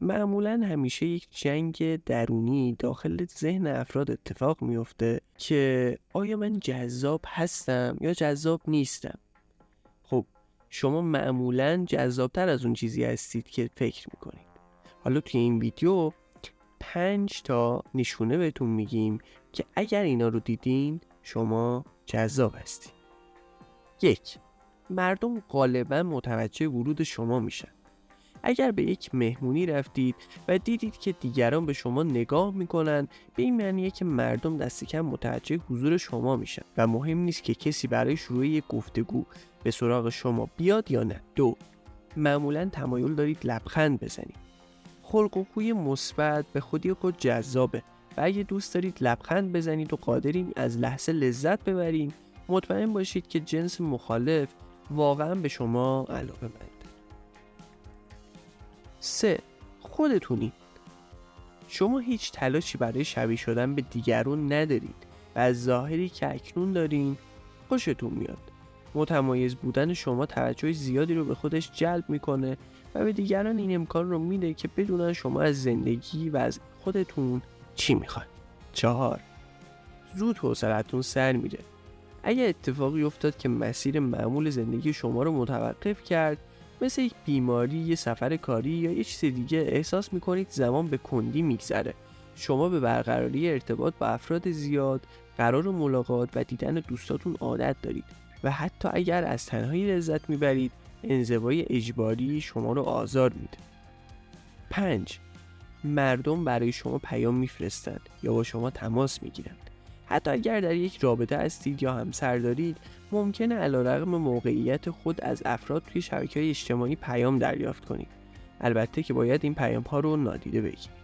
معمولا همیشه یک جنگ درونی داخل ذهن افراد اتفاق میفته که آیا من جذاب هستم یا جذاب نیستم. خب شما معمولا جذابتر از اون چیزی هستید که فکر میکنید. حالا توی این ویدیو 5 تا نشونه بهتون میگیم که اگر اینا رو دیدین شما جذاب هستید. 1. مردم غالبا متوجه ورود شما میشن. اگر به یک مهمونی رفتید و دیدید که دیگران به شما نگاه میکنن، به این معنیه که مردم دست کم متوجه حضور شما میشن و مهم نیست که کسی برای شروع یک گفتگو به سراغ شما بیاد یا نه. 2. معمولا تمایل دارید لبخند بزنید. خلق و خوی مثبت به خودی خود جذابه و اگه دوست دارید لبخند بزنید و قادرین از لحظه لذت ببرین، مطمئن باشید که جنس مخالف واقعا به شما علاقه‌مند. 3. خودتونی. شما هیچ تلاشی برای شبیه شدن به دیگران ندارید و از ظاهری که اکنون دارین خوشتون میاد. متمایز بودن شما توجه زیادی رو به خودش جلب میکنه و به دیگران این امکان رو میده که بدونن شما از زندگی و از خودتون چی میخواید. 4. زود حوصله‌تون سر میره. اگه اتفاقی افتاد که مسیر معمول زندگی شما رو متوقف کرد، مثل یک بیماری، یه سفر کاری یا یه چیز دیگه، احساس میکنید زمان به کندی میگذره. شما به برقراری ارتباط با افراد زیاد، قرار ملاقات و دیدن دوستاتون عادت دارید و حتی اگر از تنهایی لذت میبرید، انزوای اجباری شما رو آزار میده. 5. مردم برای شما پیام میفرستند یا با شما تماس میگیرند. حتی اگر در یک رابطه هستید یا همسر دارید، ممکنه علیرغم موقعیت خود از افراد توی شبکه‌های اجتماعی پیام دریافت کنید. البته که باید این پیام ها رو نادیده بگیرید.